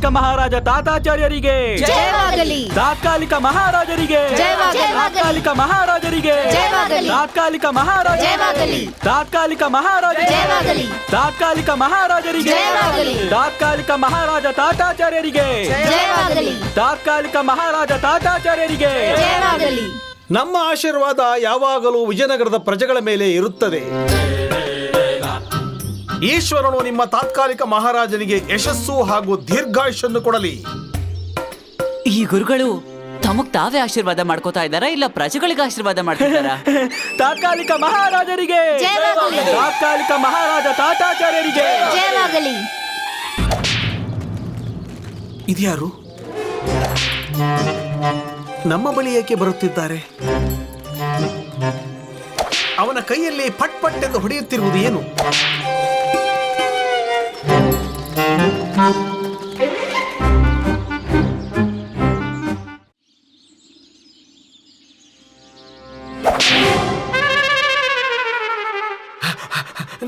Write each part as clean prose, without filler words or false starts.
ತಾತ್ಕಾಲಿಕ ಮಹಾರಾಜ ತಾತಾಚಾರ್ಯರಿಗೆ, ತಾತ್ಕಾಲಿಕ ಮಹಾರಾಜರಿಗೆ, ತಾತ್ಕಾಲಿಕ ಮಹಾರಾಜರಿಗೆ, ತಾತ್ಕಾಲಿಕ ಮಹಾರಾಜ, ತಾತ್ಕಾಲಿಕ ಮಹಾರಾಜ, ತಾತ್ಕಾಲಿಕ ಮಹಾರಾಜರಿಗೆ, ತಾತ್ಕಾಲಿಕ ಮಹಾರಾಜ ತಾತಾಚಾರ್ಯರಿಗೆ, ತಾತ್ಕಾಲಿಕ ಮಹಾರಾಜ ತಾತಾಚಾರ್ಯರಿಗೆ. ನಮ್ಮ ಆಶೀರ್ವಾದ ಯಾವಾಗಲೂ ವಿಜಯನಗರದ ಪ್ರಜೆಗಳ ಮೇಲೆ ಇರುತ್ತದೆ. ಈಶ್ವರನು ನಿಮ್ಮ ತಾತ್ಕಾಲಿಕ ಮಹಾರಾಜನಿಗೆ ಯಶಸ್ಸು ಹಾಗೂ ದೀರ್ಘಾಯುಷ್ಯನ್ನು ಕೊಡಲಿ. ಈ ಗುರುಗಳು ತಮಗ್ ತಾವೇ ಆಶೀರ್ವಾದ ಮಾಡ್ಕೋತಾ ಇದ್ದಾರಾ ಇಲ್ಲ ಪ್ರಜೆಗಳಿಗೆ ಆಶೀರ್ವಾದ ಮಾಡ್ತಿದ್ದಾರಾ? ತಾತ್ಕಾಲಿಕ ಮಹಾರಾಜರಿಗೆ, ತಾತ್ಕಾಲಿಕ ಮಹಾರಾಜ ತಾತಾಚಾರ್ಯರಿಗೆ. ಇದ್ಯಾರು ನಮ್ಮ ಬಳಿ ಏಕೆ ಬರುತ್ತಿದ್ದಾರೆ? ಅವನ ಕೈಯಲ್ಲಿ ಪಟ್ ಪಟ್ ಎಂದು ಹೊಡೆಯುತ್ತಿರುವುದು ಏನು?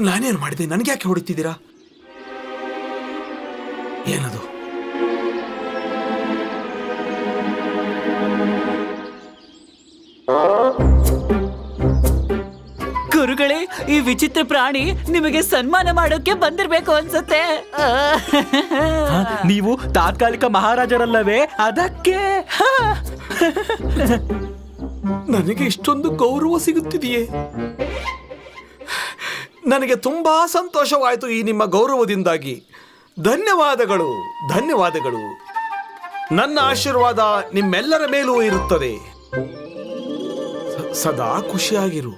ನಾನೇನು ಮಾಡಿದೆ? ನನಗೆ ಯಾಕೆ ಹೊಡಿತಿದ್ದೀರಾ? ಏನದು? ಗುರುಗಳೇ, ಈ ವಿಚಿತ್ರ ಪ್ರಾಣಿ ನಿಮಗೆ ಸನ್ಮಾನ ಮಾಡೋಕೆ ಬಂದಿರ್ಬೇಕು ಅನ್ಸುತ್ತೆ. ನೀವು ತಾತ್ಕಾಲಿಕ ಮಹಾರಾಜರಲ್ಲವೇ? ಅದಕ್ಕೆ ನನಗೆ ಇಷ್ಟೊಂದು ಗೌರವ ಸಿಗುತ್ತಿದೆಯೇ? ನನಗೆ ತುಂಬಾ ಸಂತೋಷವಾಯಿತು ಈ ನಿಮ್ಮ ಗೌರವದಿಂದಾಗಿ. ಧನ್ಯವಾದಗಳು, ಧನ್ಯವಾದಗಳು. ನನ್ನ ಆಶೀರ್ವಾದ ನಿಮ್ಮೆಲ್ಲರ ಮೇಲೂ ಇರುತ್ತದೆ. ಸದಾ ಖುಷಿಯಾಗಿರು.